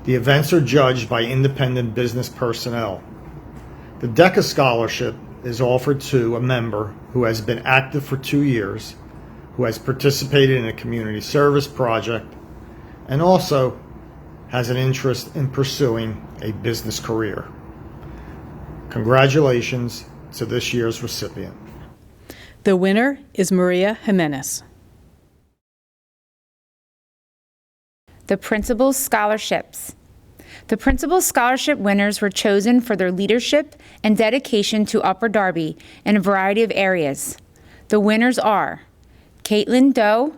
The events are judged by independent business personnel. The DECA Scholarship is offered to a member who has been active for 2 years, who has participated in a community service project, and also has an interest in pursuing a business career. Congratulations to this year's recipient. The winner is Maria Jimenez. the Principal's Scholarships. The Principal's Scholarship winners were chosen for their leadership and dedication to Upper Darby in a variety of areas. The winners are Caitlin Doe,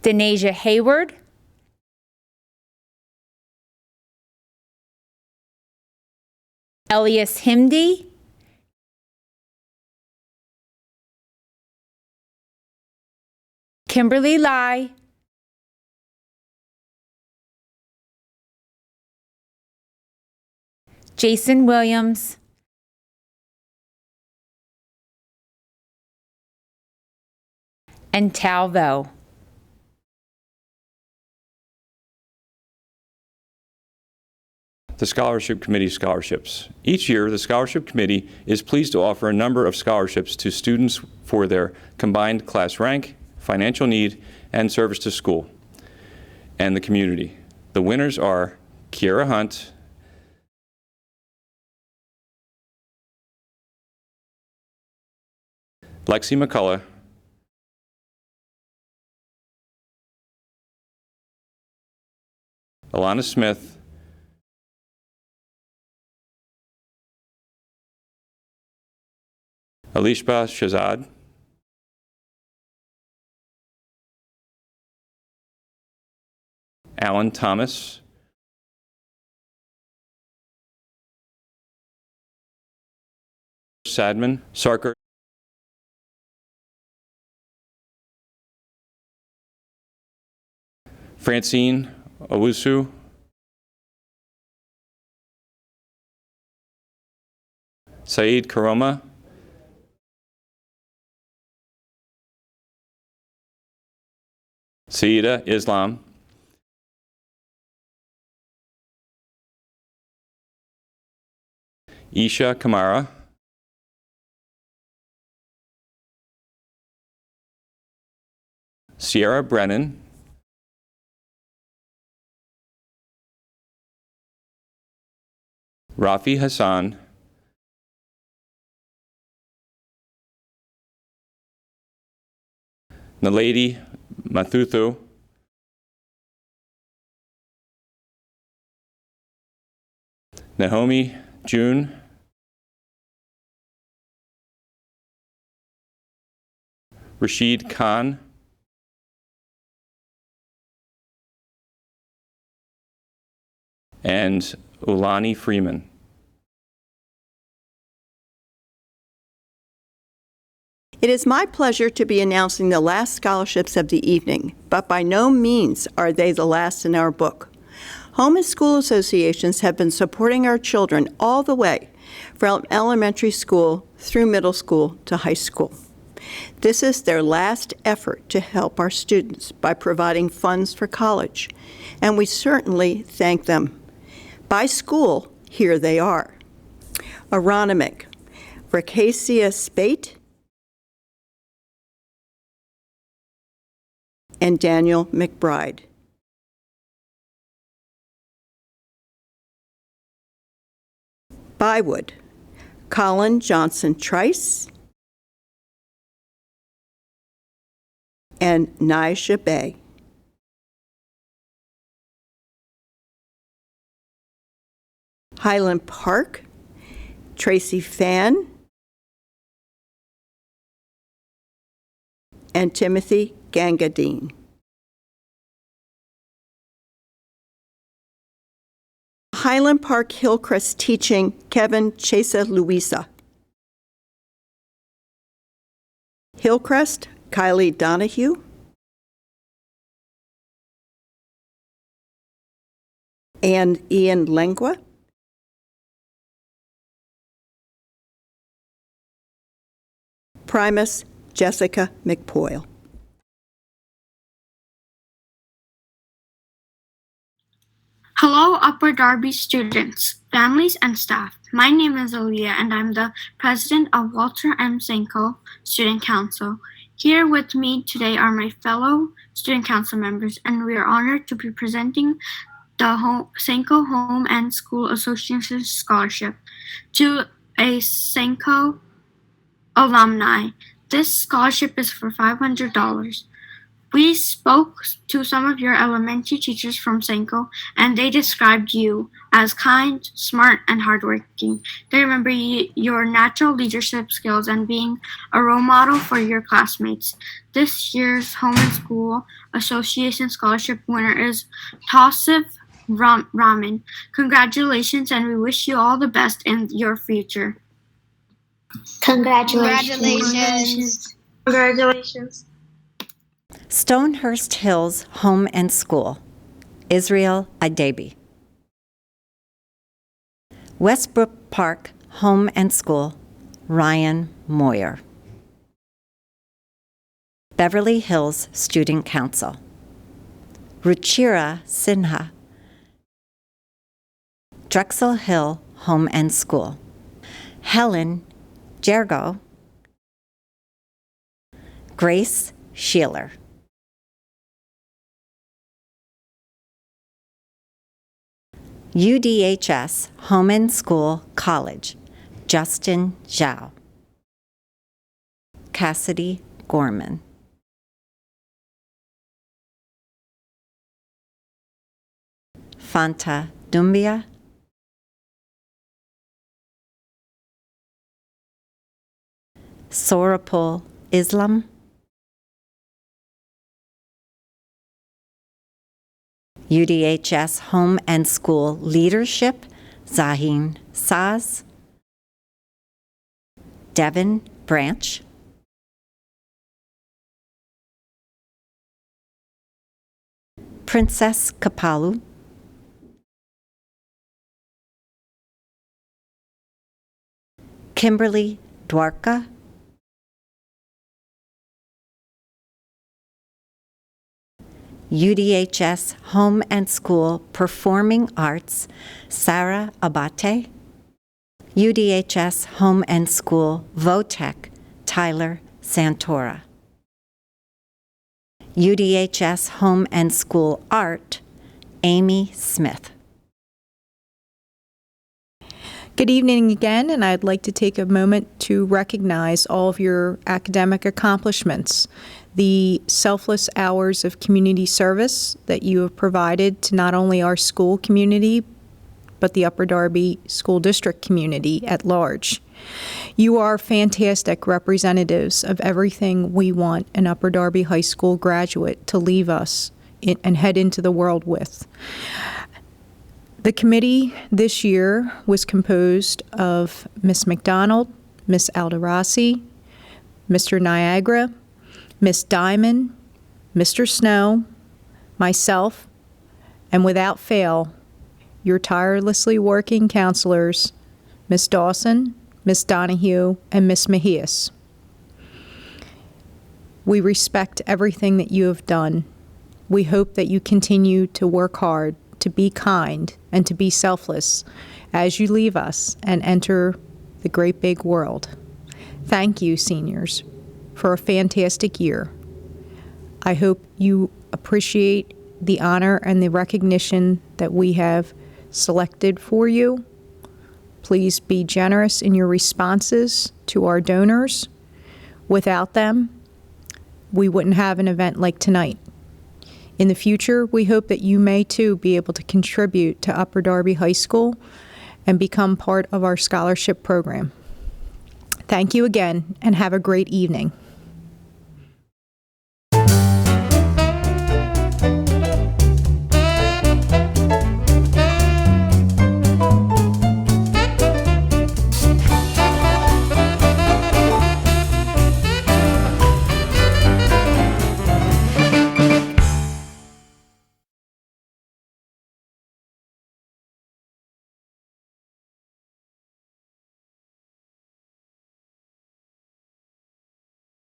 Denasia Hayward, Elias Himdi, Kimberly Lai, Jason Williams, and Tao Vo. The Scholarship Committee scholarships. Each year, the Scholarship Committee is pleased to offer a number of scholarships to students for their combined class rank, financial need, and service to school and the community. The winners are Kiera Hunt, Lexi McCullough, Alana Smith, Alishba Shazad, Alan Thomas, Sadman Sarkar, Francine Owusu, Saeed Karoma, Saida Islam, Isha Kamara, Sierra Brennan, Rafi Hassan, Naledi Mathuthu, Naomi June, Rashid Khan, and Ulani Freeman. It is my pleasure to be announcing the last scholarships of the evening, but by no means are they the last in our book. Home and school associations have been supporting our children all the way from elementary school through middle school to high school. This is their last effort to help our students by providing funds for college, and we certainly thank them. By school, here they are. Aronimic, Racacia Spate, and Daniel McBride. Bywood, Colin Johnson Trice, and Naisha Bay. Highland Park, Tracy Fan, and Timothy Gangadine. Highland Park Hillcrest Teaching, Kevin Chesa Luisa. Hillcrest, Kylie Donahue. And Ian Lengua. Primus, Jessica McPoyle. Hello, Upper Darby students, families, and staff. My name is Aaliyah, and I'm the president of Walter M. Senko Student Council. Here with me today are my fellow student council members, and we are honored to be presenting the Senko Home and School Association Scholarship to a Senko alumni. This scholarship is for $500. We spoke to some of your elementary teachers from Senko, and they described you as kind, smart, and hardworking. They remember your natural leadership skills and being a role model for your classmates. This year's Home and School Association Scholarship winner is Tassif Raman. Congratulations, and we wish you all the best in your future. Congratulations. Congratulations. Stonehurst Hills Home and School, Israel Adebi. Westbrook Park Home and School, Ryan Moyer. Beverly Hills Student Council, Ruchira Sinha. Drexel Hill Home and School, Helen Jergo. Grace Sheeler. UDHS Home and School College, Justin Zhao. Cassidy Gorman. Fanta Dumbia. Sorapul Islam. UDHS Home and School Leadership, Zahin Saz. Devin Branch. Princess Kapalu. Kimberly Dwarka. UDHS Home and School Performing Arts, Sarah Abate. UDHS Home and School Votech, Tyler Santora. UDHS Home and School Art, Amy Smith. Good evening again, and I'd like to take a moment to recognize all of your academic accomplishments, the selfless hours of community service that you have provided to not only our school community, but the Upper Darby School District community at large. You are fantastic representatives of everything we want an Upper Darby High School graduate to leave us and head into the world with. The committee this year was composed of Ms. McDonald, Ms. Alderasi, Mr. Niagara, Ms. Diamond, Mr. Snow, myself, and without fail, your tirelessly working counselors, Ms. Dawson, Ms. Donahue, and Ms. Mejias. We respect everything that you have done. We hope that you continue to work hard, to be kind, and to be selfless as you leave us and enter the great big world. Thank you, seniors, for a fantastic year. I hope you appreciate the honor and the recognition that we have selected for you. Please be generous in your responses to our donors. Without them, we wouldn't have an event like tonight. In the future, we hope that you may too be able to contribute to Upper Darby High School and become part of our scholarship program. Thank you again, and have a great evening.